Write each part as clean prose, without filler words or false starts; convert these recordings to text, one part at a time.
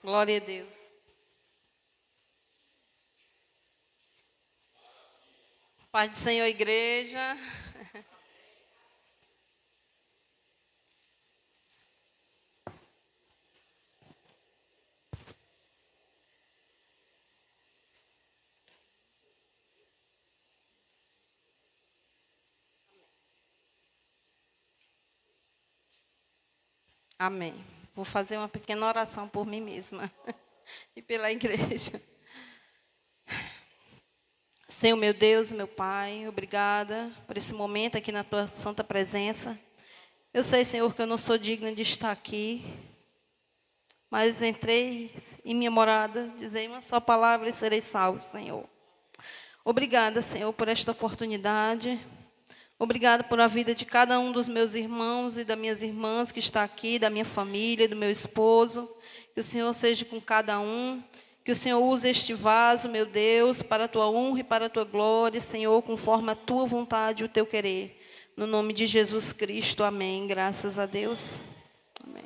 Glória a Deus. Paz do Senhor, igreja. Amém. Vou fazer uma pequena oração por mim mesma e pela igreja. Senhor, meu Deus, meu Pai, obrigada por esse momento aqui na tua santa presença. Eu sei, Senhor, que eu não sou digna de estar aqui, mas entrei em minha morada, dizei uma só palavra e serei salvo, Senhor. Obrigada, Senhor, por esta oportunidade. Obrigada por a vida de cada um dos meus irmãos e das minhas irmãs que está aqui, da minha família, do meu esposo. Que o Senhor seja com cada um. Que o Senhor use este vaso, meu Deus, para a tua honra e para a tua glória, Senhor, conforme a tua vontade e o teu querer. No nome de Jesus Cristo, amém. Graças a Deus. Amém.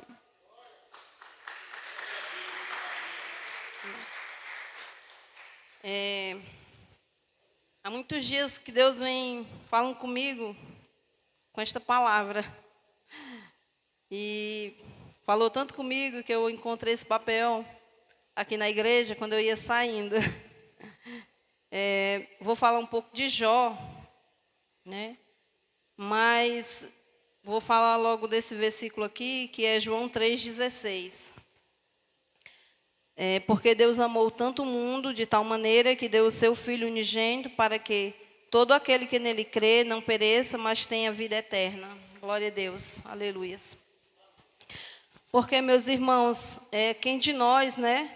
Há muitos dias que Deus vem falando comigo com esta palavra. E falou tanto comigo que eu encontrei esse papel aqui na igreja quando eu ia saindo. Vou falar um pouco de Jó, né? Mas vou falar logo desse versículo aqui, que é João 3,16. Porque Deus amou tanto o mundo de tal maneira que deu o seu Filho unigênito para que todo aquele que nele crê não pereça, mas tenha vida eterna. Glória a Deus. Aleluias. Porque, meus irmãos, quem de nós, né,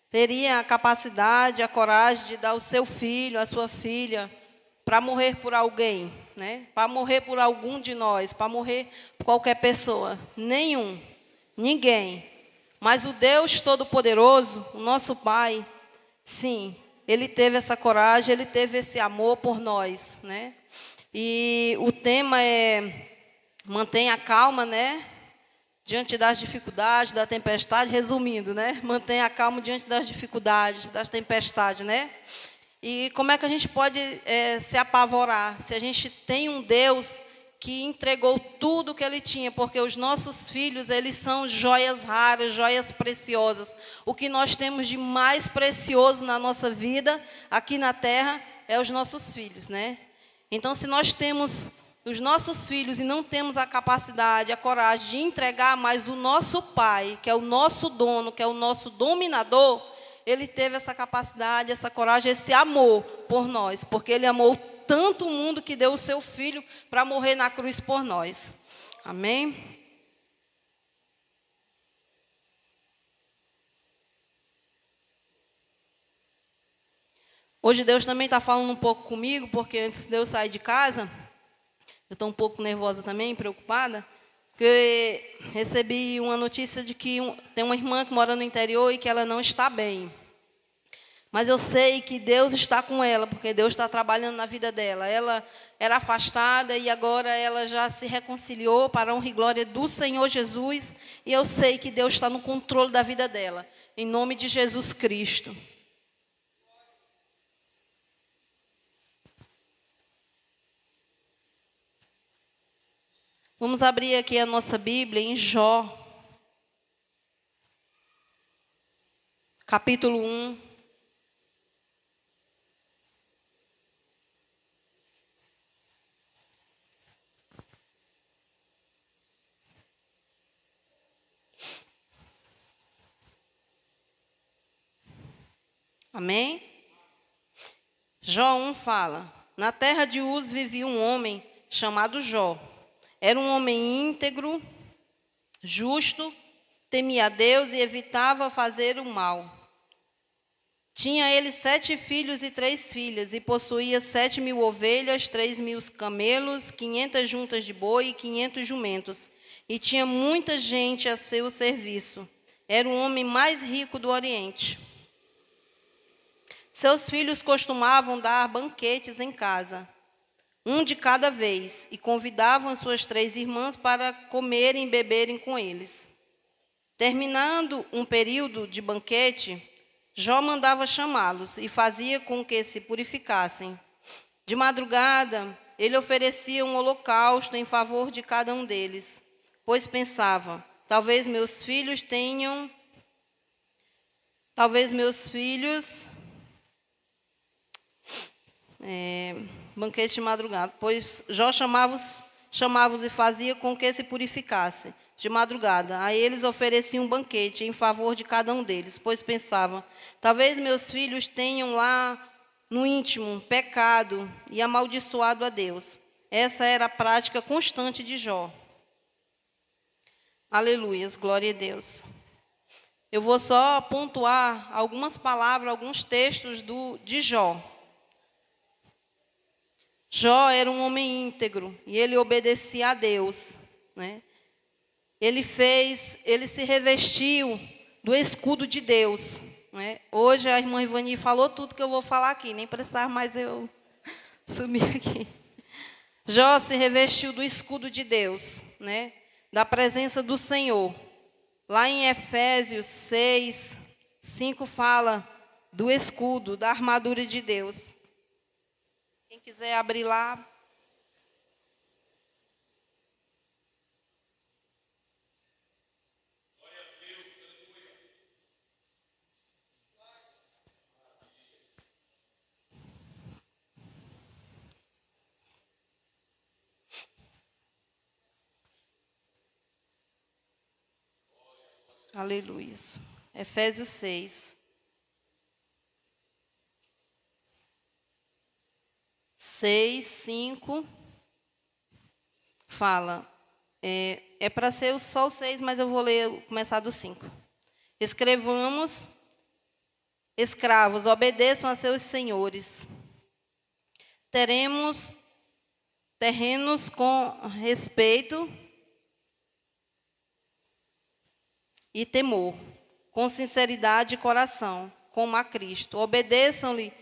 teria a capacidade, a coragem de dar o seu filho, a sua filha, para morrer por alguém, né? Para morrer por algum de nós, para morrer por qualquer pessoa? Nenhum, ninguém. Mas o Deus Todo-Poderoso, o nosso Pai, sim, Ele teve essa coragem, Ele teve esse amor por nós, né? E o tema é mantenha a calma, né? Diante das dificuldades, da tempestade, resumindo, né? Mantenha a calma diante das dificuldades, das tempestades, né? E como é que a gente pode se apavorar se a gente tem um Deus que entregou tudo que Ele tinha? Porque os nossos filhos, eles são joias raras, joias preciosas. O que nós temos de mais precioso na nossa vida, aqui na terra, é os nossos filhos, né? Então, se nós temos os nossos filhos e não temos a capacidade, a coragem de entregar, mas o nosso Pai, que é o nosso dono, que é o nosso dominador, Ele teve essa capacidade, essa coragem, esse amor por nós, porque Ele amou tanto o mundo que deu o seu Filho para morrer na cruz por nós. Amém? Hoje Deus também está falando um pouco comigo, porque antes de eu sair de casa, eu estou um pouco nervosa também, preocupada, porque recebi uma notícia de que tem uma irmã que mora no interior e que ela não está bem. Mas eu sei que Deus está com ela, porque Deus está trabalhando na vida dela. Ela era afastada e agora ela já se reconciliou para a honra e glória do Senhor Jesus. E eu sei que Deus está no controle da vida dela, em nome de Jesus Cristo. Vamos abrir aqui a nossa Bíblia em Jó, capítulo 1. Amém? Jó 1 fala: na terra de Uz vivia um homem chamado Jó. Era um homem íntegro, justo, temia a Deus e evitava fazer o mal. Tinha ele 7 filhos e 3 filhas, e possuía 7.000 ovelhas, 3.000 camelos, 500 juntas de boi e 500 jumentos. E tinha muita gente a seu serviço. Era o homem mais rico do Oriente. Seus filhos costumavam dar banquetes em casa, um de cada vez, e convidavam suas 3 irmãs para comerem e beberem com eles. Terminando um período de banquete, Jó mandava chamá-los e fazia com que se purificassem. De madrugada, ele oferecia um holocausto em favor de cada um deles, pois pensava, talvez meus filhos, banquete de madrugada, pois Jó chamava-os e fazia com que se purificasse. De madrugada, a eles ofereciam um banquete em favor de cada um deles, pois pensavam, talvez meus filhos tenham lá no íntimo pecado e amaldiçoado a Deus. Essa era a prática constante de Jó. Aleluias, glória a Deus. Eu vou só pontuar algumas palavras, alguns textos de Jó. Jó era um homem íntegro e ele obedecia a Deus, né? Ele se revestiu do escudo de Deus, né? Hoje a irmã Ivani falou tudo que eu vou falar aqui, nem precisava mais eu sumir aqui. Jó se revestiu do escudo de Deus, né? Da presença do Senhor. Lá em Efésios 6, 5 fala do escudo, da armadura de Deus. Quem quiser abrir lá. Aleluia. Efésios 6. 6, 5. Fala. É para ser só o 6, mas eu vou começar do 5. Escrevamos, escravos, obedeçam a seus senhores. Teremos terrenos com respeito e temor, com sinceridade de coração, como a Cristo. Obedeçam-lhe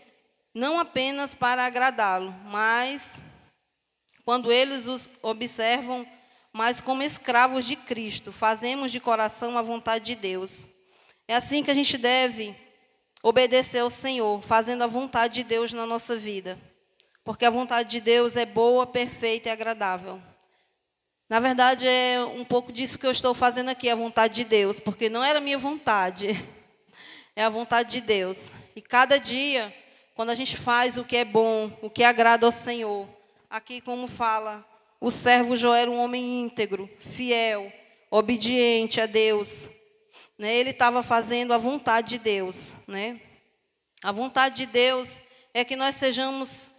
não apenas para agradá-lo, mas quando eles os observam, mas como escravos de Cristo, fazemos de coração a vontade de Deus. É assim que a gente deve obedecer ao Senhor, fazendo a vontade de Deus na nossa vida. Porque a vontade de Deus é boa, perfeita e agradável. Na verdade, é um pouco disso que eu estou fazendo aqui, a vontade de Deus, porque não era a minha vontade, é a vontade de Deus. E cada dia, quando a gente faz o que é bom, o que agrada ao Senhor, aqui como fala, o servo Jó era um homem íntegro, fiel, obediente a Deus, né? Ele estava fazendo a vontade de Deus, né? A vontade de Deus é que nós sejamos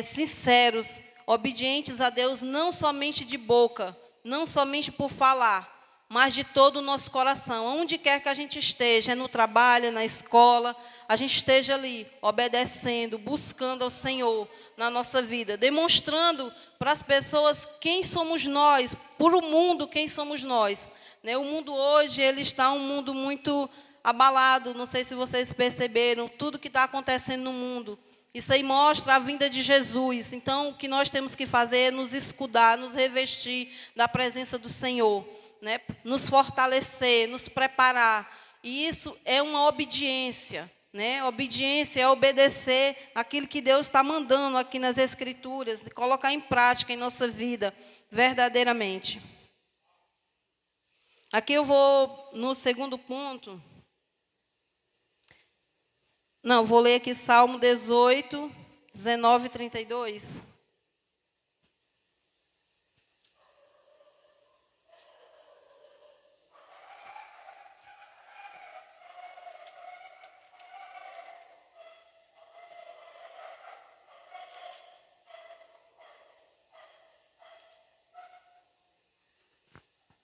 sinceros, obedientes a Deus, não somente de boca, não somente por falar, mas de todo o nosso coração. Onde quer que a gente esteja, no trabalho, na escola, a gente esteja ali, obedecendo, buscando ao Senhor na nossa vida, demonstrando para as pessoas quem somos nós, para o mundo quem somos nós. O mundo hoje, ele está um mundo muito abalado, não sei se vocês perceberam, tudo que está acontecendo no mundo. Isso aí mostra a vinda de Jesus. Então, o que nós temos que fazer é nos escudar, nos revestir da presença do Senhor, né? Nos fortalecer, nos preparar. E isso é uma obediência, né? Obediência é obedecer aquilo que Deus está mandando aqui nas Escrituras, de colocar em prática em nossa vida, verdadeiramente. Aqui eu vou no segundo ponto. Não, vou ler aqui Salmo 18, 19 e 32.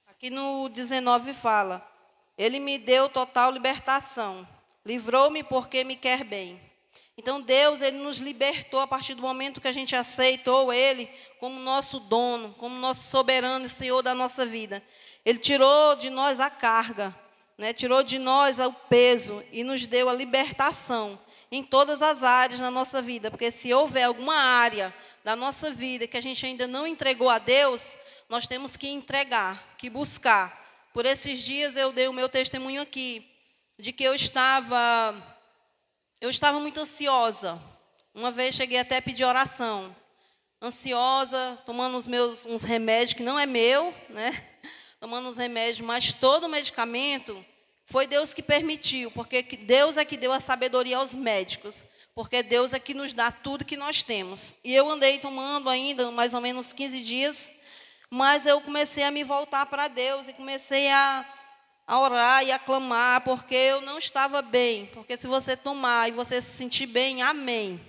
Aqui no 19 fala, Ele me deu total libertação. Livrou-me porque me quer bem. Então, Deus, Ele nos libertou a partir do momento que a gente aceitou Ele como nosso dono, como nosso soberano e Senhor da nossa vida. Ele tirou de nós a carga, né? Tirou de nós o peso e nos deu a libertação em todas as áreas da nossa vida. Porque se houver alguma área da nossa vida que a gente ainda não entregou a Deus, nós temos que entregar, que buscar. Por esses dias eu dei o meu testemunho aqui, de que eu estava muito ansiosa. Uma vez cheguei até a pedir oração. Ansiosa, tomando uns remédios que não é meu, né? Tomando uns remédios, mas todo o medicamento foi Deus que permitiu, porque Deus é que deu a sabedoria aos médicos, porque Deus é que nos dá tudo que nós temos. E eu andei tomando ainda mais ou menos 15 dias, mas eu comecei a me voltar para Deus e comecei a orar e a clamar, porque eu não estava bem. Porque se você tomar e você se sentir bem, amém.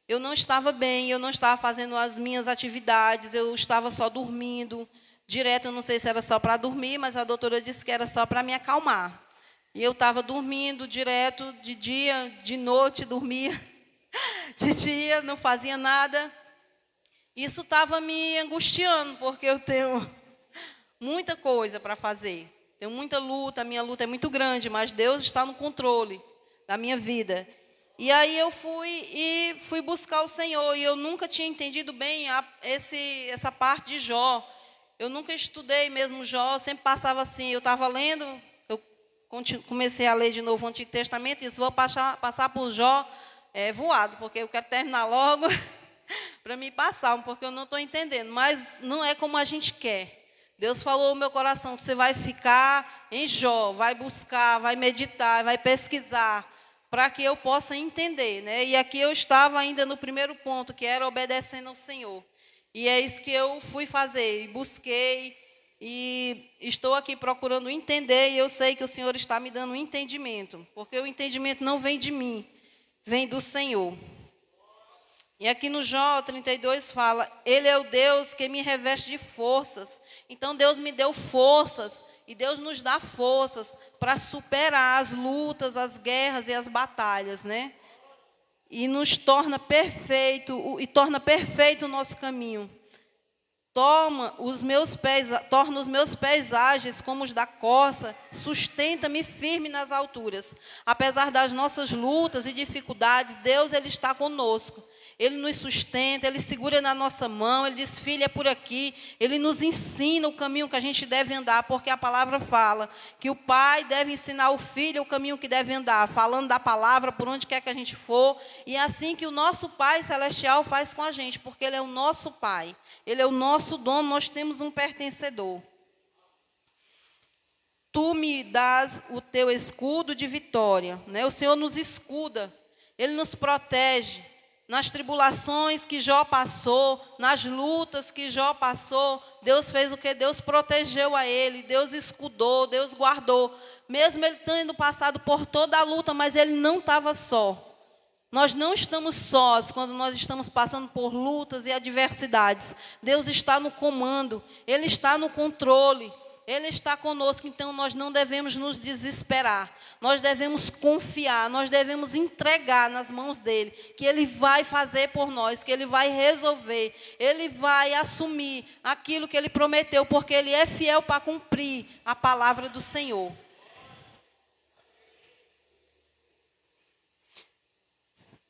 Eu não estava bem, eu não estava fazendo as minhas atividades, eu estava só dormindo direto. Eu não sei se era só para dormir, mas a doutora disse que era só para me acalmar. E eu estava dormindo direto, de dia, de noite, dormia. De dia, não fazia nada. Isso estava me angustiando, porque eu tenho muita coisa para fazer. Tenho muita luta, a minha luta é muito grande, mas Deus está no controle da minha vida. E aí eu fui buscar o Senhor, e eu nunca tinha entendido bem essa parte de Jó. Eu nunca estudei mesmo Jó, sempre passava assim, eu estava lendo, eu comecei a ler de novo o Antigo Testamento, e disse, vou passar por Jó voado, porque eu quero terminar logo para me passar, porque eu não estou entendendo. Mas não é como a gente quer. Deus falou no meu coração que você vai ficar em Jó, vai buscar, vai meditar, vai pesquisar, para que eu possa entender, né? E aqui eu estava ainda no primeiro ponto, que era obedecendo ao Senhor. E é isso que eu fui fazer, e busquei, e estou aqui procurando entender, e eu sei que o Senhor está me dando um entendimento, porque o entendimento não vem de mim, vem do Senhor. E aqui no Jó 32 fala, Ele é o Deus que me reveste de forças. Então Deus me deu forças, e Deus nos dá forças para superar as lutas, as guerras e as batalhas, né? E nos torna perfeito, e torna perfeito o nosso caminho. Torna os meus pés ágeis como os da corça, sustenta-me firme nas alturas. Apesar das nossas lutas e dificuldades, Deus, Ele está conosco. Ele nos sustenta, Ele segura na nossa mão, Ele diz, filha, é por aqui. Ele nos ensina o caminho que a gente deve andar, porque a palavra fala que o pai deve ensinar o filho o caminho que deve andar, falando da palavra por onde quer que a gente for. E é assim que o nosso Pai Celestial faz com a gente, porque Ele é o nosso Pai. Ele é o nosso dono, nós temos um pertencedor. Tu me dás o teu escudo de vitória, né? O Senhor nos escuda, Ele nos protege. Nas tribulações que Jó passou, nas lutas que Jó passou, Deus fez o que? Deus protegeu a ele, Deus escudou, Deus guardou. Mesmo ele tendo passado por toda a luta, mas ele não estava só. Nós não estamos sós quando nós estamos passando por lutas e adversidades. Deus está no comando, Ele está no controle, Ele está conosco, então nós não devemos nos desesperar. Nós devemos confiar, nós devemos entregar nas mãos dEle, que Ele vai fazer por nós, que Ele vai resolver, Ele vai assumir aquilo que Ele prometeu, porque Ele é fiel para cumprir a palavra do Senhor.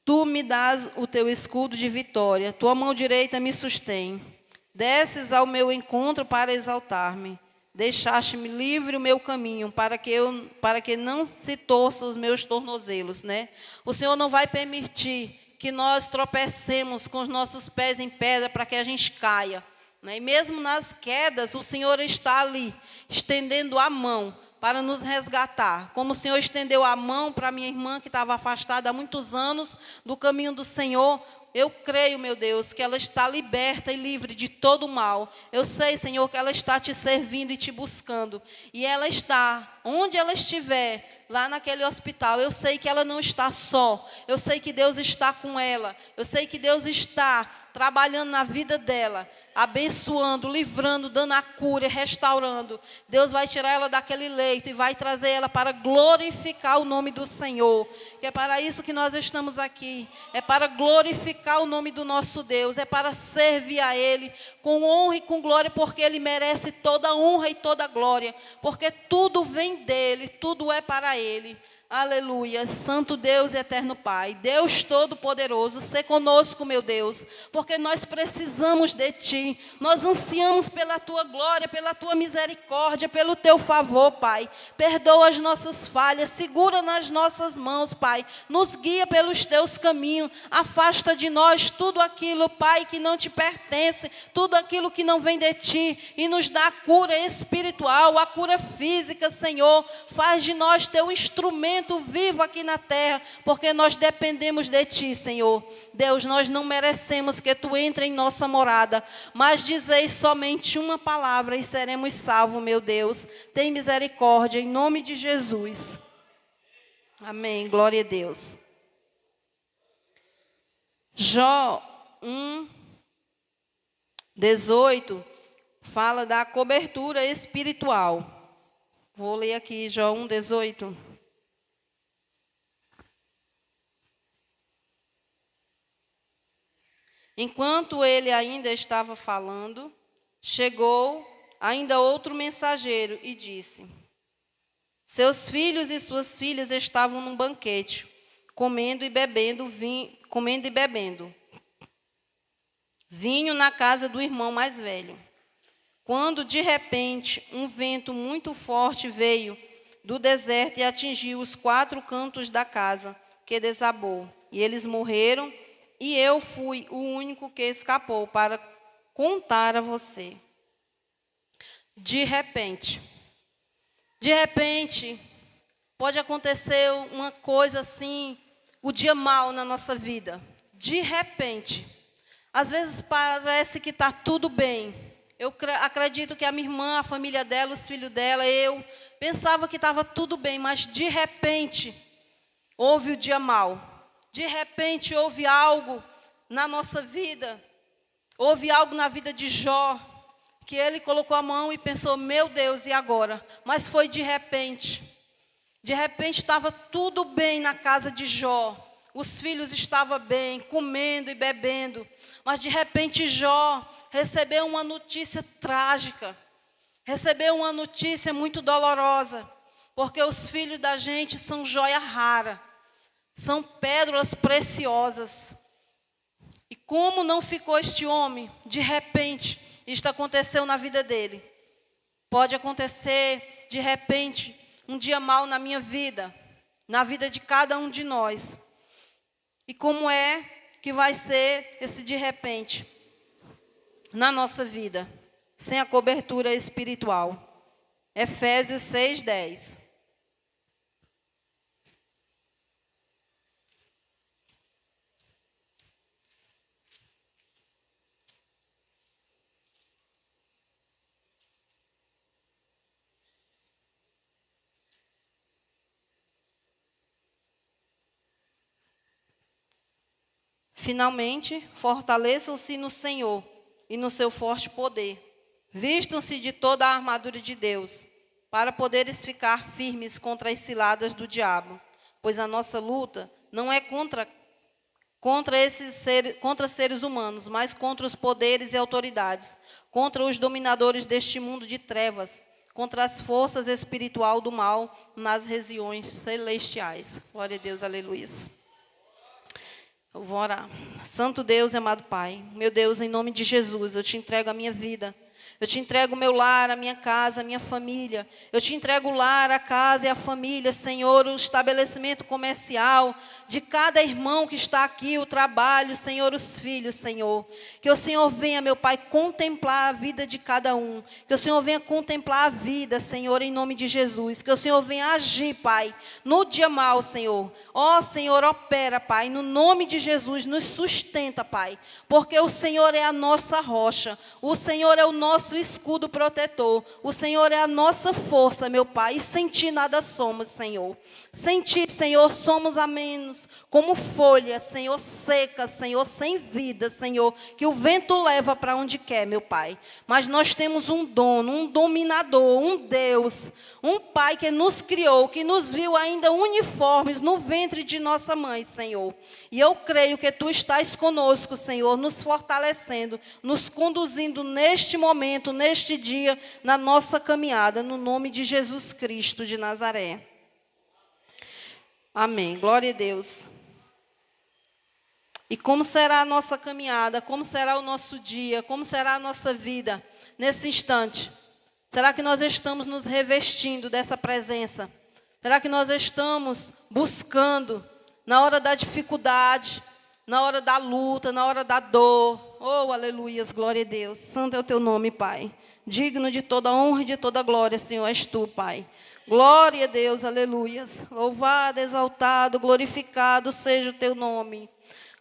Tu me dás o teu escudo de vitória, tua mão direita me sustém. Desces ao meu encontro para exaltar-me. Deixaste-me livre o meu caminho, para que não se torçam os meus tornozelos, né? O Senhor não vai permitir que nós tropecemos com os nossos pés em pedra para que a gente caia, né? E mesmo nas quedas, o Senhor está ali, estendendo a mão para nos resgatar. Como o Senhor estendeu a mão para minha irmã que estava afastada há muitos anos do caminho do Senhor, eu creio, meu Deus, que ela está liberta e livre de todo o mal. Eu sei, Senhor, que ela está te servindo e te buscando. E ela está, onde ela estiver, lá naquele hospital, eu sei que ela não está só. Eu sei que Deus está com ela. Eu sei que Deus está trabalhando na vida dela, abençoando, livrando, dando a cura, restaurando. Deus vai tirar ela daquele leito e vai trazer ela para glorificar o nome do Senhor. Que é para isso que nós estamos aqui. É para glorificar o nome do nosso Deus. É para servir a Ele com honra e com glória, porque Ele merece toda honra e toda glória. Porque tudo vem dEle, tudo é para Ele. Aleluia, Santo Deus e Eterno Pai, Deus Todo-Poderoso, sê conosco, meu Deus, porque nós precisamos de Ti, nós ansiamos pela Tua glória, pela Tua misericórdia, pelo Teu favor, Pai. Perdoa as nossas falhas, segura nas nossas mãos, Pai, nos guia pelos Teus caminhos, afasta de nós tudo aquilo, Pai, que não Te pertence, tudo aquilo que não vem de Ti, e nos dá a cura espiritual, a cura física, Senhor. Faz de nós Teu instrumento vivo aqui na terra, porque nós dependemos de Ti, Senhor. Deus, nós não merecemos que Tu entre em nossa morada, mas dizeis somente uma palavra e seremos salvos, meu Deus. Tem misericórdia, em nome de Jesus. Amém, glória a Deus. Jó 1:18 fala da cobertura espiritual. Vou ler aqui, Jó 1:18. Enquanto ele ainda estava falando, chegou ainda outro mensageiro e disse: seus filhos e suas filhas estavam num banquete, comendo e bebendo vinho na casa do irmão mais velho. Quando, de repente, um vento muito forte veio do deserto e atingiu os 4 cantos da casa, que desabou, e eles morreram. E eu fui o único que escapou para contar a você. De repente, pode acontecer uma coisa assim, o dia mau na nossa vida. De repente, às vezes parece que está tudo bem. Eu acredito que a minha irmã, a família dela, os filhos dela, eu pensava que estava tudo bem, mas de repente, houve o dia mau. De repente, houve algo na nossa vida, houve algo na vida de Jó, que ele colocou a mão e pensou, meu Deus, e agora? Mas foi de repente. De repente, estava tudo bem na casa de Jó. Os filhos estavam bem, comendo e bebendo. Mas, de repente, Jó recebeu uma notícia trágica. Recebeu uma notícia muito dolorosa. Porque os filhos da gente são joia rara. São pérolas preciosas. E como não ficou este homem, de repente, isto aconteceu na vida dele. Pode acontecer, de repente, um dia mau na minha vida, na vida de cada um de nós. E como é que vai ser esse de repente na nossa vida, sem a cobertura espiritual? Efésios 6:10. Finalmente, fortaleçam-se no Senhor e no seu forte poder. Vistam-se de toda a armadura de Deus, para poderes ficar firmes contra as ciladas do diabo. Pois a nossa luta não é contra seres humanos, mas contra os poderes e autoridades, contra os dominadores deste mundo de trevas, contra as forças espirituais do mal nas regiões celestiais. Glória a Deus, aleluia. Eu vou orar. Santo Deus e amado Pai, meu Deus, em nome de Jesus, eu te entrego a minha vida. Eu te entrego o meu lar, a minha casa, a minha família. Eu te entrego o lar, a casa e a família, Senhor, o estabelecimento comercial de cada irmão que está aqui, o trabalho, Senhor, os filhos, Senhor. Que o Senhor venha, meu Pai, contemplar a vida de cada um. Que o Senhor venha contemplar a vida, Senhor, em nome de Jesus. Que o Senhor venha agir, Pai, no dia mau, Senhor. Ó, Senhor, opera, Pai, no nome de Jesus, nos sustenta, Pai. Porque o Senhor é a nossa rocha. O Senhor é o nosso escudo protetor. O Senhor é a nossa força, meu Pai. E sem Ti nada somos, Senhor. Sem Ti, Senhor, somos a menos como folha, Senhor, seca, Senhor, sem vida, Senhor, que o vento leva para onde quer, meu Pai. Mas nós temos um dono, um dominador, um Deus, um Pai que nos criou, que nos viu ainda uniformes no ventre de nossa mãe, Senhor. E eu creio que Tu estás conosco, Senhor, nos fortalecendo, nos conduzindo neste momento, neste dia, na nossa caminhada, no nome de Jesus Cristo de Nazaré. Amém. Glória a Deus. E como será a nossa caminhada? Como será o nosso dia? Como será a nossa vida nesse instante? Será que nós estamos nos revestindo dessa presença? Será que nós estamos buscando na hora da dificuldade, na hora da luta, na hora da dor? Oh, aleluias, glória a Deus. Santo é o teu nome, Pai. Digno de toda honra e de toda glória, Senhor, és tu, Pai. Glória a Deus, aleluias. Louvado, exaltado, glorificado seja o teu nome.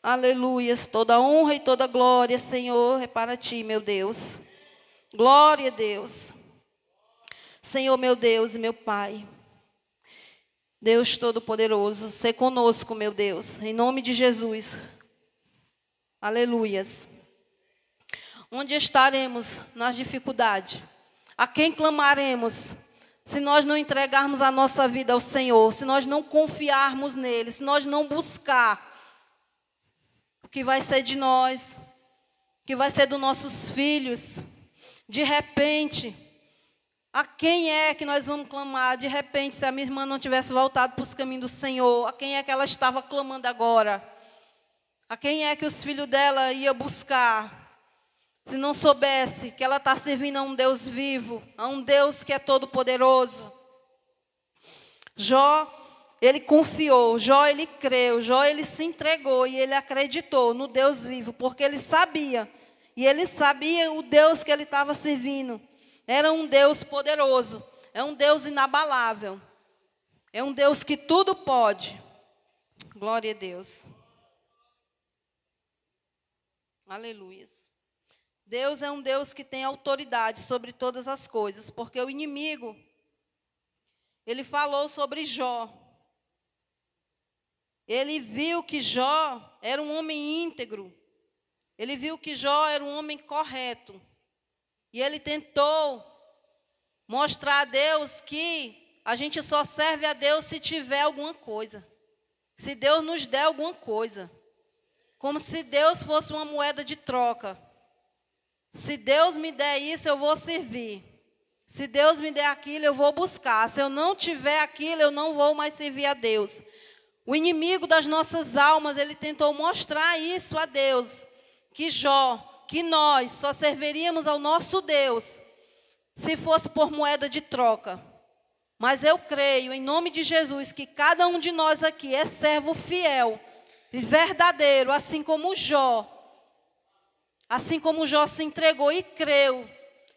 Aleluias. Toda honra e toda glória, Senhor, é para ti, meu Deus. Glória a Deus. Senhor, meu Deus e meu Pai. Deus Todo-Poderoso, sê conosco, meu Deus, em nome de Jesus. Aleluias. Onde estaremos nas dificuldades? A quem clamaremos? Se nós não entregarmos a nossa vida ao Senhor, se nós não confiarmos nele, se nós não buscar, o que vai ser de nós? O que vai ser dos nossos filhos? De repente, a quem é que nós vamos clamar? De repente, se a minha irmã não tivesse voltado para os caminhos do Senhor, a quem é que ela estava clamando agora? A quem é que os filhos dela iam buscar? Se não soubesse que ela está servindo a um Deus vivo, a um Deus que é todo-poderoso. Jó, ele confiou, Jó, ele creu, Jó, ele se entregou e ele acreditou no Deus vivo, porque ele sabia, e ele sabia o Deus que ele estava servindo. Era um Deus poderoso, é um Deus inabalável, é um Deus que tudo pode. Glória a Deus. Aleluias. Deus é um Deus que tem autoridade sobre todas as coisas, porque o inimigo, ele falou sobre Jó. Ele viu que Jó era um homem íntegro. Ele viu que Jó era um homem correto. E ele tentou mostrar a Deus que a gente só serve a Deus se tiver alguma coisa. Se Deus nos der alguma coisa. Como se Deus fosse uma moeda de troca. Se Deus me der isso, eu vou servir. Se Deus me der aquilo, eu vou buscar. Se eu não tiver aquilo, eu não vou mais servir a Deus. O inimigo das nossas almas, ele tentou mostrar isso a Deus. Que Jó, que nós só serviríamos ao nosso Deus se fosse por moeda de troca. Mas eu creio, em nome de Jesus, que cada um de nós aqui é servo fiel e verdadeiro, assim como Jó. Assim como Jó se entregou e creu,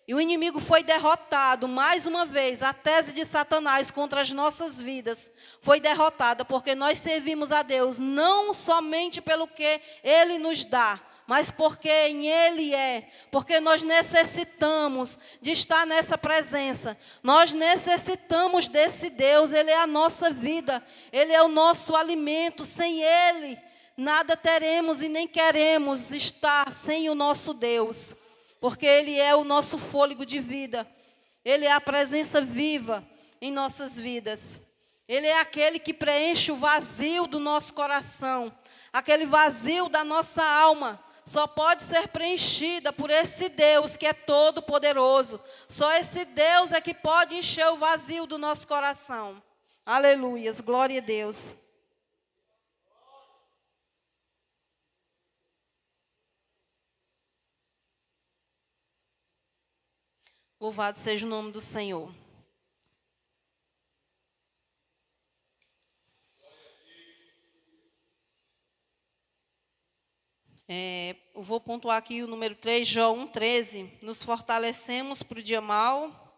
e o inimigo foi derrotado, mais uma vez, a tese de Satanás contra as nossas vidas foi derrotada, porque nós servimos a Deus, não somente pelo que Ele nos dá, mas porque em Ele é, porque nós necessitamos de estar nessa presença, nós necessitamos desse Deus, Ele é a nossa vida, Ele é o nosso alimento, sem Ele nada teremos e nem queremos estar sem o nosso Deus, porque Ele é o nosso fôlego de vida, Ele é a presença viva em nossas vidas. Ele é aquele que preenche o vazio do nosso coração, aquele vazio da nossa alma, só pode ser preenchida por esse Deus que é todo poderoso. Só esse Deus é que pode encher o vazio do nosso coração. Aleluias, glória a Deus. Louvado seja o nome do Senhor. Eu vou pontuar aqui o número 3, Jó 1,13. Nos fortalecemos para o dia mau.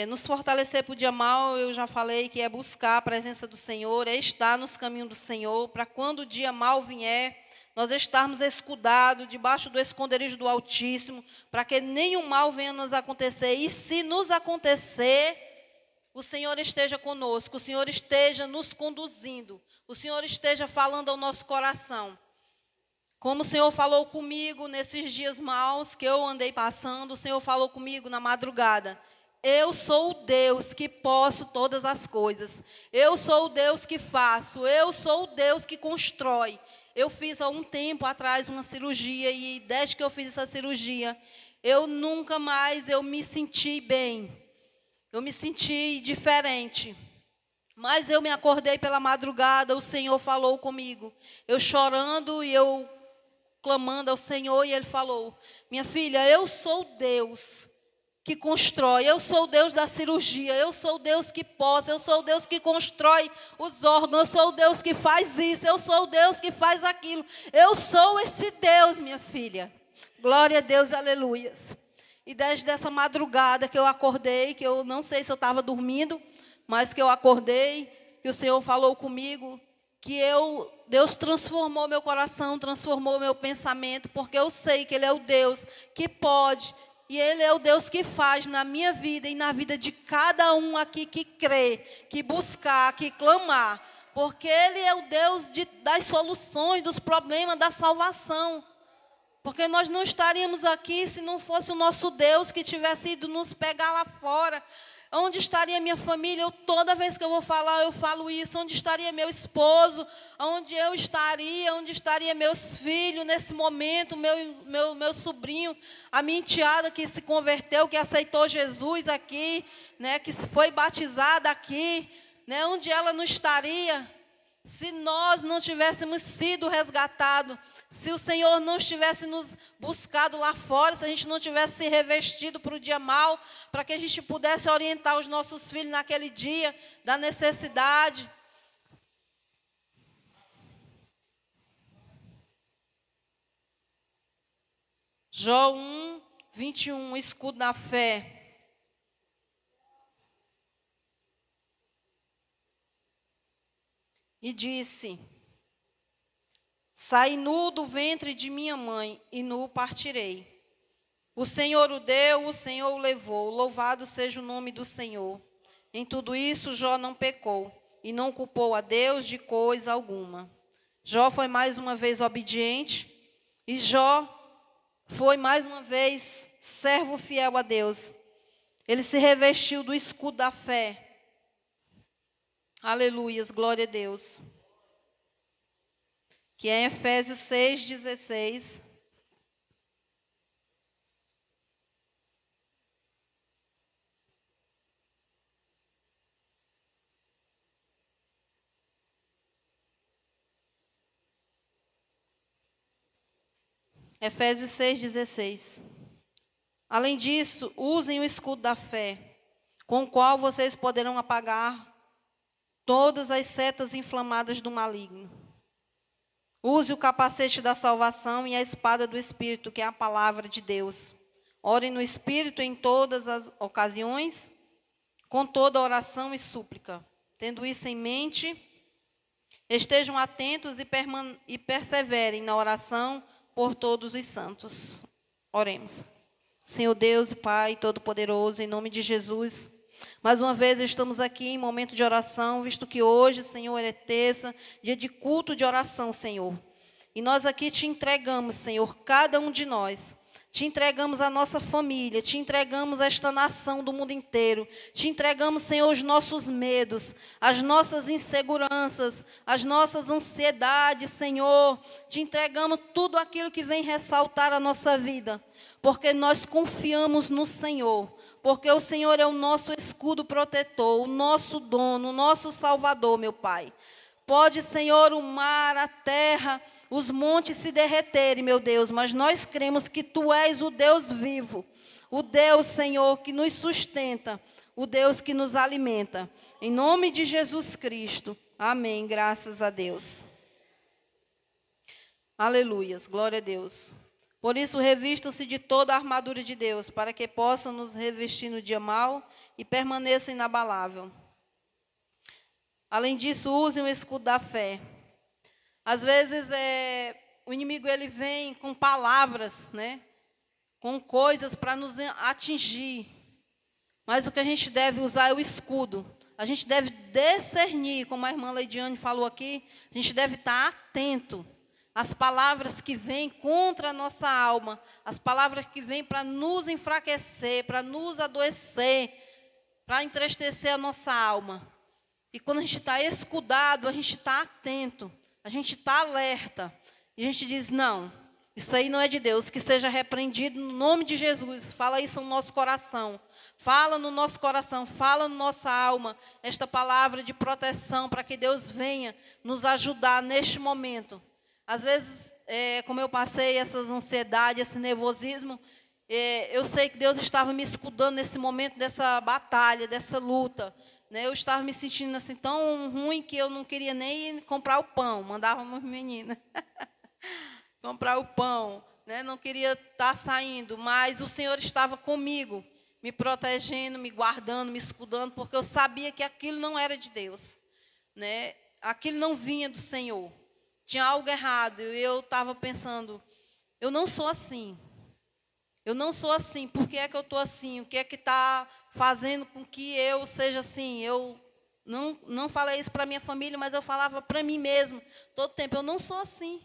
Nos fortalecer para o dia mau, eu já falei que é buscar a presença do Senhor, é estar nos caminhos do Senhor, para quando o dia mau vier, nós estarmos escudados debaixo do esconderijo do Altíssimo, para que nenhum mal venha nos acontecer. E se nos acontecer, o Senhor esteja conosco, o Senhor esteja nos conduzindo, o Senhor esteja falando ao nosso coração. Como o Senhor falou comigo nesses dias maus que eu andei passando, o Senhor falou comigo na madrugada. Eu sou o Deus que posso todas as coisas. Eu sou o Deus que faço. Eu sou o Deus que constrói. Eu fiz há um tempo atrás uma cirurgia e desde que eu fiz essa cirurgia, eu nunca mais me senti bem. Eu me senti diferente. Mas eu me acordei pela madrugada, o Senhor falou comigo. Eu chorando e eu clamando ao Senhor, e Ele falou: minha filha, eu sou Deus que constrói, eu sou o Deus da cirurgia, eu sou o Deus que possa, eu sou o Deus que constrói os órgãos, eu sou o Deus que faz isso, eu sou o Deus que faz aquilo. Eu sou esse Deus, minha filha. Glória a Deus, aleluias. E desde essa madrugada que eu acordei, que eu não sei se eu estava dormindo, mas que eu acordei, que o Senhor falou comigo, que Deus transformou meu coração, transformou meu pensamento, porque eu sei que Ele é o Deus que pode, e Ele é o Deus que faz na minha vida e na vida de cada um aqui que crê, que buscar, que clamar, porque Ele é o Deus das soluções, dos problemas, da salvação. Porque nós não estaríamos aqui se não fosse o nosso Deus que tivesse ido nos pegar lá fora. Onde estaria minha família? Toda vez que eu vou falar, eu falo isso. Onde estaria meu esposo? Onde eu estaria? Onde estaria meus filhos nesse momento? Meu sobrinho, a minha enteada que se converteu, que aceitou Jesus aqui, né, que foi batizada aqui, né, onde ela não estaria se nós não tivéssemos sido resgatados? Se o Senhor não tivesse nos buscado lá fora, se a gente não tivesse se revestido para o dia mau, para que a gente pudesse orientar os nossos filhos naquele dia da necessidade. Jó 1, 21, escudo da fé. E disse: saí nu do ventre de minha mãe, e nu partirei. O Senhor o deu, o Senhor o levou. Louvado seja o nome do Senhor. Em tudo isso, Jó não pecou, e não culpou a Deus de coisa alguma. Jó foi mais uma vez obediente, e Jó foi mais uma vez servo fiel a Deus. Ele se revestiu do escudo da fé. Aleluias, glória a Deus. Que é em Efésios 6,16. Efésios 6,16. Além disso, usem o escudo da fé, com o qual vocês poderão apagar todas as setas inflamadas do maligno. Use o capacete da salvação e a espada do Espírito, que é a palavra de Deus. Orem no Espírito em todas as ocasiões, com toda oração e súplica. Tendo isso em mente, estejam atentos e perseverem na oração por todos os santos. Oremos. Senhor Deus e Pai Todo-Poderoso, em nome de Jesus, mais uma vez estamos aqui em momento de oração, visto que hoje, Senhor, é terça, dia de culto de oração, Senhor. E nós aqui te entregamos, Senhor, cada um de nós. Te entregamos a nossa família, te entregamos esta nação do mundo inteiro. Te entregamos, Senhor, os nossos medos, as nossas inseguranças, as nossas ansiedades, Senhor. Te entregamos tudo aquilo que vem ressaltar a nossa vida, porque nós confiamos no Senhor. Porque o Senhor é o nosso escudo protetor, o nosso dono, o nosso salvador, meu Pai. Pode, Senhor, o mar, a terra, os montes se derreterem, meu Deus, mas nós cremos que Tu és o Deus vivo, o Deus, Senhor, que nos sustenta, o Deus que nos alimenta. Em nome de Jesus Cristo. Amém. Graças a Deus. Aleluias. Glória a Deus. Por isso, revistam-se de toda a armadura de Deus, para que possam nos revestir no dia mau e permaneçam inabalável. Além disso, usem o escudo da fé. Às vezes, o inimigo ele vem com palavras, né? Com coisas para nos atingir. Mas o que a gente deve usar é o escudo. A gente deve discernir, como a irmã Leidiane falou aqui, a gente deve estar atento. As palavras que vêm contra a nossa alma, as palavras que vêm para nos enfraquecer, para nos adoecer, para entristecer a nossa alma. E quando a gente está escudado, a gente está atento, a gente está alerta. E a gente diz, não, isso aí não é de Deus, que seja repreendido no nome de Jesus. Fala isso no nosso coração. Fala no nosso coração, fala na nossa alma esta palavra de proteção para que Deus venha nos ajudar neste momento. Às vezes, como eu passei essas ansiedades, esse nervosismo, eu sei que Deus estava me escudando nesse momento dessa batalha, dessa luta. Né? Eu estava me sentindo assim tão ruim que eu não queria nem comprar o pão. Mandava uma menina comprar o pão. Né? Não queria estar saindo, mas o Senhor estava comigo, me protegendo, me guardando, me escudando, porque eu sabia que aquilo não era de Deus. Né? Aquilo não vinha do Senhor. Tinha algo errado. E eu estava pensando, eu não sou assim. Eu não sou assim. Por que é que eu estou assim? O que é que está fazendo com que eu seja assim? Eu não falei isso para minha família, mas eu falava para mim mesmo todo tempo. Eu não sou assim.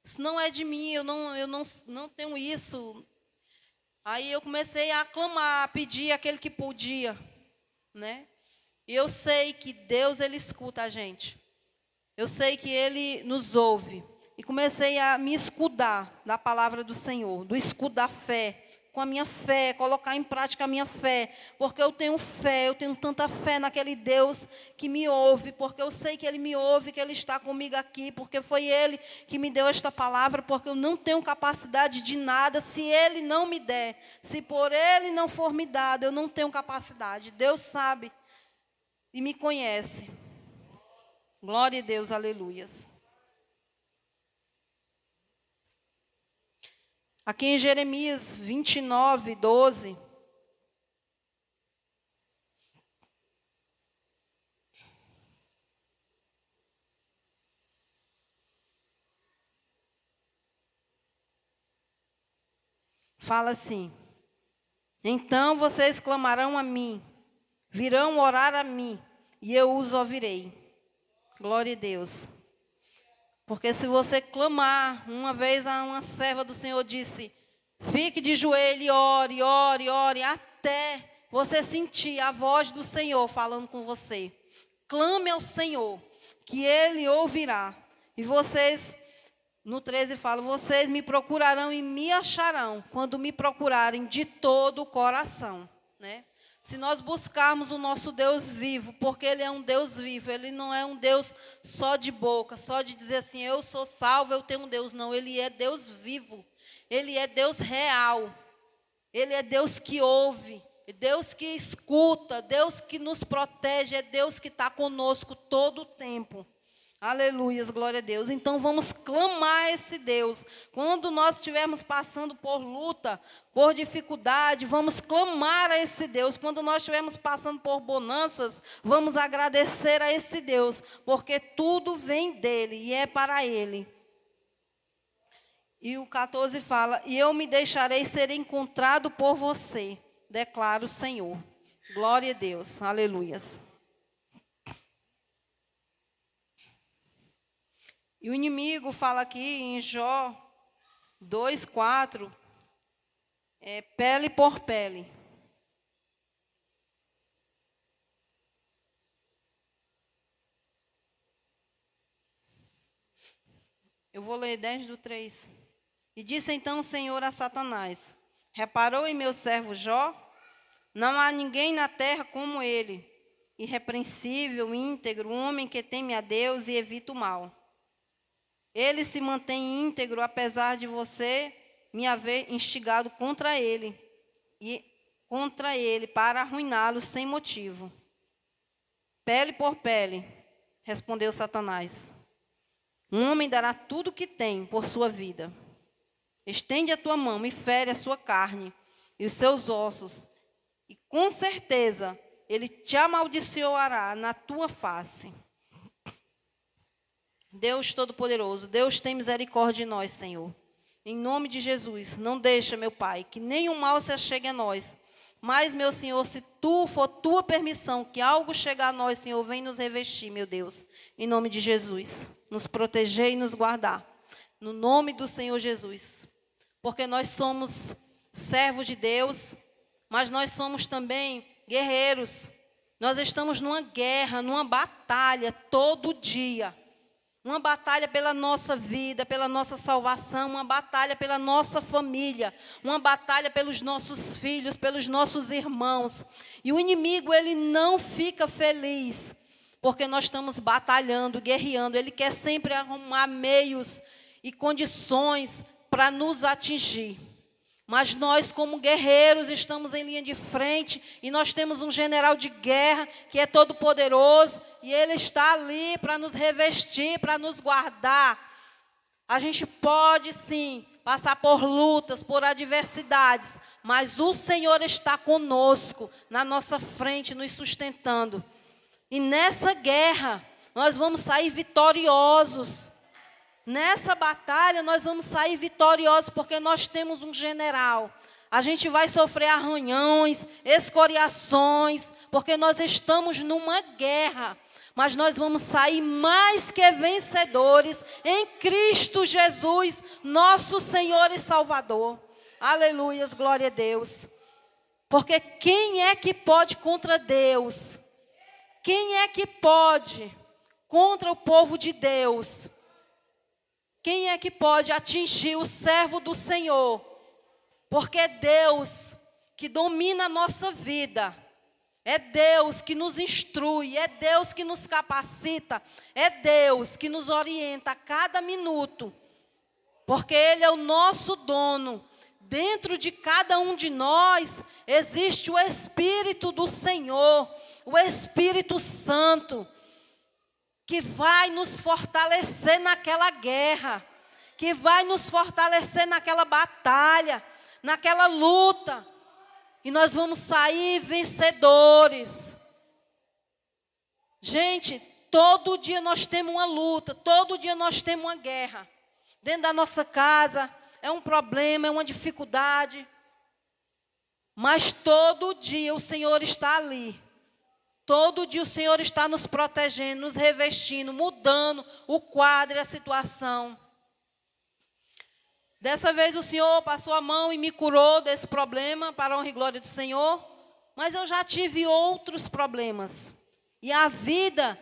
Isso não é de mim. Eu não tenho isso. Aí eu comecei a clamar, a pedir aquele que podia. Né? E eu sei que Deus, Ele escuta a gente. Eu sei que Ele nos ouve. E comecei a me escudar da palavra do Senhor, do escudo da fé, com a minha fé, colocar em prática a minha fé, porque eu tenho fé, eu tenho tanta fé naquele Deus que me ouve, porque eu sei que Ele me ouve, que Ele está comigo aqui, porque foi Ele que me deu esta palavra, porque eu não tenho capacidade de nada se Ele não me der, se por Ele não for me dado, eu não tenho capacidade. Deus sabe e me conhece. Glória a Deus, aleluias. Aqui em Jeremias 29, 12. Fala assim: então vocês clamarão a mim, virão orar a mim, e eu os ouvirei. Glória a Deus. Porque se você clamar, uma vez uma serva do Senhor disse, fique de joelho e ore, ore, ore, até você sentir a voz do Senhor falando com você. Clame ao Senhor, que Ele ouvirá. E vocês, no 13 fala, vocês me procurarão e me acharão, quando me procurarem de todo o coração. Né? Se nós buscarmos o nosso Deus vivo, porque Ele é um Deus vivo, Ele não é um Deus só de boca, só de dizer assim, eu sou salvo, eu tenho um Deus. Não, Ele é Deus vivo, Ele é Deus real, Ele é Deus que ouve, é Deus que escuta, Deus que nos protege, é Deus que está conosco todo o tempo. Aleluias, glória a Deus. Então vamos clamar a esse Deus. Quando nós estivermos passando por luta, por dificuldade, vamos clamar a esse Deus. Quando nós estivermos passando por bonanças, vamos agradecer a esse Deus, porque tudo vem dele e é para ele. E o 14 fala, e eu me deixarei ser encontrado por você, declara o Senhor. Glória a Deus, aleluias. E o inimigo fala aqui em Jó 2:4, pele por pele. Eu vou ler 10:3. E disse então o Senhor a Satanás, reparou em meu servo Jó? Não há ninguém na terra como ele, irrepreensível, íntegro, homem que teme a Deus e evita o mal. Ele se mantém íntegro, apesar de você me haver instigado contra ele para arruiná-lo sem motivo. Pele por pele, respondeu Satanás. Um homem dará tudo o que tem por sua vida. Estende a tua mão e fere a sua carne e os seus ossos, e com certeza ele te amaldiçoará na tua face. Deus Todo-Poderoso, Deus tem misericórdia de nós, Senhor. Em nome de Jesus, não deixa, meu Pai, que nenhum mal se achegue a nós. Mas, meu Senhor, se for tua permissão que algo chegue a nós, Senhor, vem nos revestir, meu Deus. Em nome de Jesus, nos proteger e nos guardar. No nome do Senhor Jesus. Porque nós somos servos de Deus, mas nós somos também guerreiros. Nós estamos numa guerra, numa batalha, todo dia. Uma batalha pela nossa vida, pela nossa salvação, uma batalha pela nossa família, uma batalha pelos nossos filhos, pelos nossos irmãos. E o inimigo, ele não fica feliz, porque nós estamos batalhando, guerreando. Ele quer sempre arrumar meios e condições para nos atingir. Mas nós, como guerreiros, estamos em linha de frente e nós temos um general de guerra que é todo poderoso e ele está ali para nos revestir, para nos guardar. A gente pode sim passar por lutas, por adversidades, mas o Senhor está conosco, na nossa frente, nos sustentando. E nessa guerra, nós vamos sair vitoriosos. Nessa batalha, nós vamos sair vitoriosos, porque nós temos um general. A gente vai sofrer arranhões, escoriações, porque nós estamos numa guerra. Mas nós vamos sair mais que vencedores em Cristo Jesus, nosso Senhor e Salvador. Aleluias, glória a Deus. Porque quem é que pode contra Deus? Quem é que pode contra o povo de Deus? Quem é que pode atingir o servo do Senhor? Porque é Deus que domina a nossa vida. É Deus que nos instrui, é Deus que nos capacita, é Deus que nos orienta a cada minuto. Porque Ele é o nosso dono. Dentro de cada um de nós existe o Espírito do Senhor, o Espírito Santo, que vai nos fortalecer naquela guerra, que vai nos fortalecer naquela batalha, naquela luta. E nós vamos sair vencedores. Gente, todo dia nós temos uma luta, todo dia nós temos uma guerra. Dentro da nossa casa é um problema, é uma dificuldade. Mas todo dia o Senhor está ali. Todo dia o Senhor está nos protegendo, nos revestindo, mudando o quadro e a situação. Dessa vez o Senhor passou a mão e me curou desse problema, para a honra e glória do Senhor. Mas eu já tive outros problemas. E a vida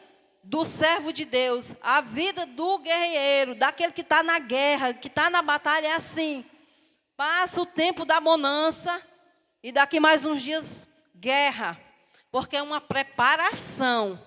do servo de Deus, a vida do guerreiro, daquele que está na guerra, que está na batalha, é assim. Passa o tempo da bonança e daqui mais uns dias, guerra. Porque é uma preparação.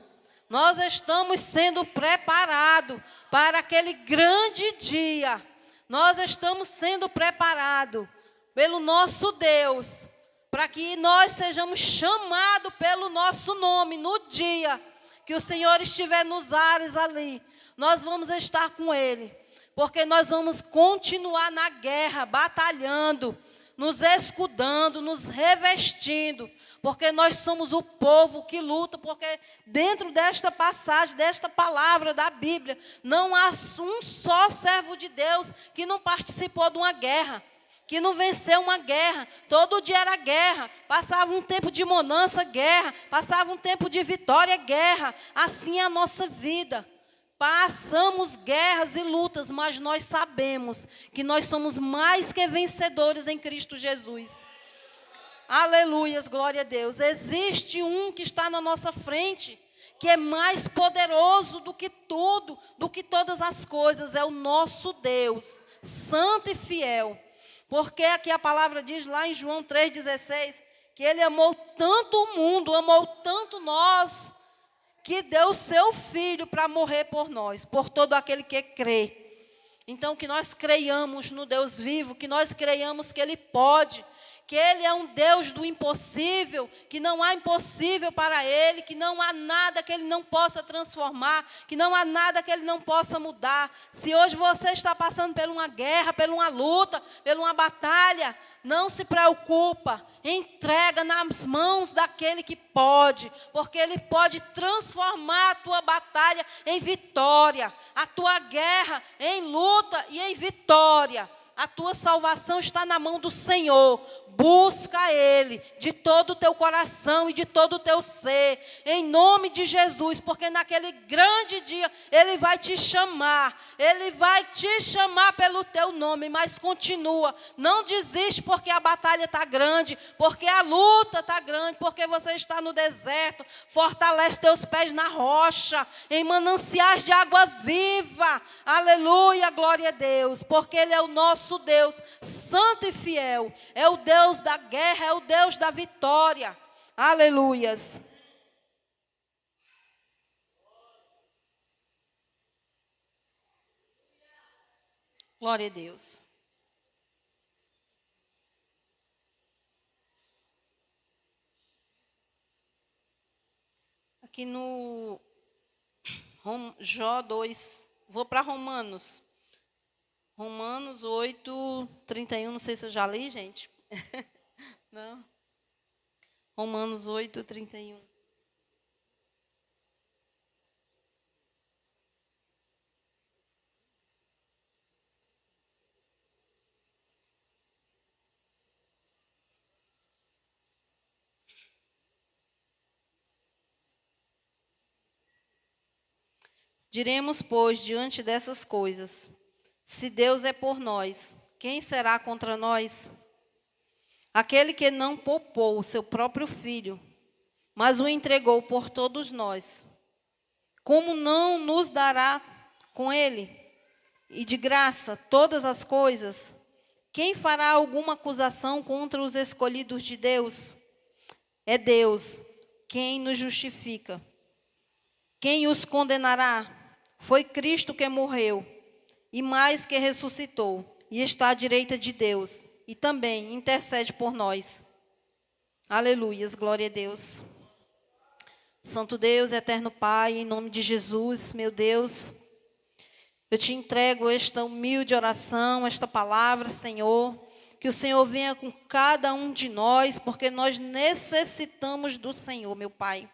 Nós estamos sendo preparados para aquele grande dia. Nós estamos sendo preparados pelo nosso Deus, para que nós sejamos chamados pelo nosso nome no dia que o Senhor estiver nos ares ali. Nós vamos estar com Ele, porque nós vamos continuar na guerra, batalhando, nos escudando, nos revestindo, porque nós somos o povo que luta, porque dentro desta passagem, desta palavra da Bíblia, não há um só servo de Deus que não participou de uma guerra, que não venceu uma guerra. Todo dia era guerra, passava um tempo de bonança, guerra, passava um tempo de vitória, guerra. Assim é a nossa vida. Passamos guerras e lutas, mas nós sabemos que nós somos mais que vencedores em Cristo Jesus. Aleluias, glória a Deus. Existe um que está na nossa frente, que é mais poderoso do que tudo, do que todas as coisas. É o nosso Deus, santo e fiel. Porque aqui a palavra diz lá em João 3,16, que Ele amou tanto o mundo, amou tanto nós, que deu o seu Filho para morrer por nós, por todo aquele que crê. Então, que nós creiamos no Deus vivo, que nós creiamos que Ele pode, que Ele é um Deus do impossível, que não há impossível para Ele, que não há nada que Ele não possa transformar, que não há nada que Ele não possa mudar. Se hoje você está passando por uma guerra, por uma luta, por uma batalha, não se preocupa, entrega nas mãos daquele que pode, porque Ele pode transformar a tua batalha em vitória, a tua guerra em luta e em vitória. A tua salvação está na mão do Senhor. busca Ele de todo o teu coração e de todo o teu ser, em nome de Jesus, porque naquele grande dia Ele vai te chamar pelo teu nome, mas continua, não desiste porque a batalha está grande, porque a luta está grande, porque você está no deserto, fortalece teus pés na rocha, em mananciais de água viva, aleluia, glória a Deus, porque Ele é o nosso Deus, santo e fiel, é o Deus da guerra, é o Deus da vitória, aleluias. Glória a Deus. Aqui no Jó 2, vou para Romanos. Romanos 8, 31, não sei se eu já li, gente. Não. Romanos 8, 31. Diremos, pois, diante dessas coisas, se Deus é por nós, quem será contra nós? Aquele que não poupou o seu próprio filho, mas o entregou por todos nós, como não nos dará com ele, e de graça, todas as coisas? Quem fará alguma acusação contra os escolhidos de Deus? É Deus quem nos justifica. Quem os condenará? Foi Cristo que morreu, e mais que ressuscitou, e está à direita de Deus, e também intercede por nós. Aleluias, glória a Deus. Santo Deus, eterno Pai, em nome de Jesus, meu Deus, eu te entrego esta humilde oração, esta palavra, Senhor, que o Senhor venha com cada um de nós, porque nós necessitamos do Senhor, meu Pai.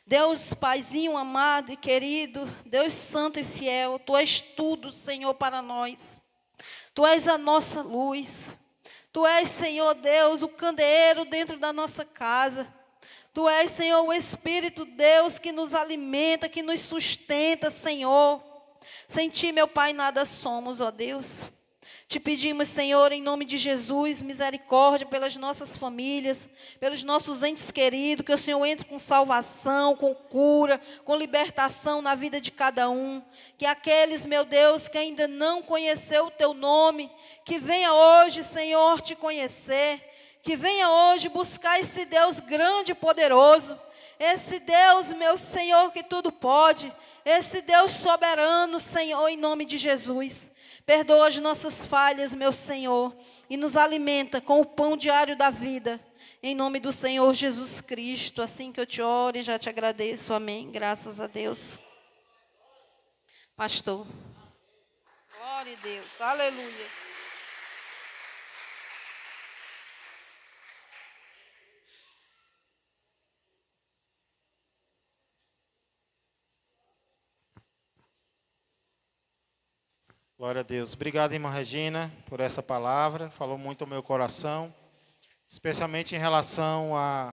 Deus, Paizinho amado e querido, Deus santo e fiel, Tu és tudo, Senhor, para nós. Tu és a nossa luz. Tu és, Senhor Deus, o candeeiro dentro da nossa casa. Tu és, Senhor, o Espírito Deus que nos alimenta, que nos sustenta, Senhor. Sem Ti, meu Pai, nada somos, ó Deus. Te pedimos, Senhor, em nome de Jesus, misericórdia pelas nossas famílias, pelos nossos entes queridos, que o Senhor entre com salvação, com cura, com libertação na vida de cada um. Que aqueles, meu Deus, que ainda não conheceu o Teu nome, que venha hoje, Senhor, te conhecer, que venha hoje buscar esse Deus grande e poderoso, esse Deus, meu Senhor, que tudo pode, esse Deus soberano, Senhor, em nome de Jesus. Perdoa as nossas falhas, meu Senhor, e nos alimenta com o pão diário da vida. Em nome do Senhor Jesus Cristo, assim que eu te oro e já te agradeço. Amém. Graças a Deus. Pastor. Glória a Deus. Aleluia. Glória a Deus. Obrigado, irmã Regina, por essa palavra. Falou muito ao meu coração, especialmente em relação a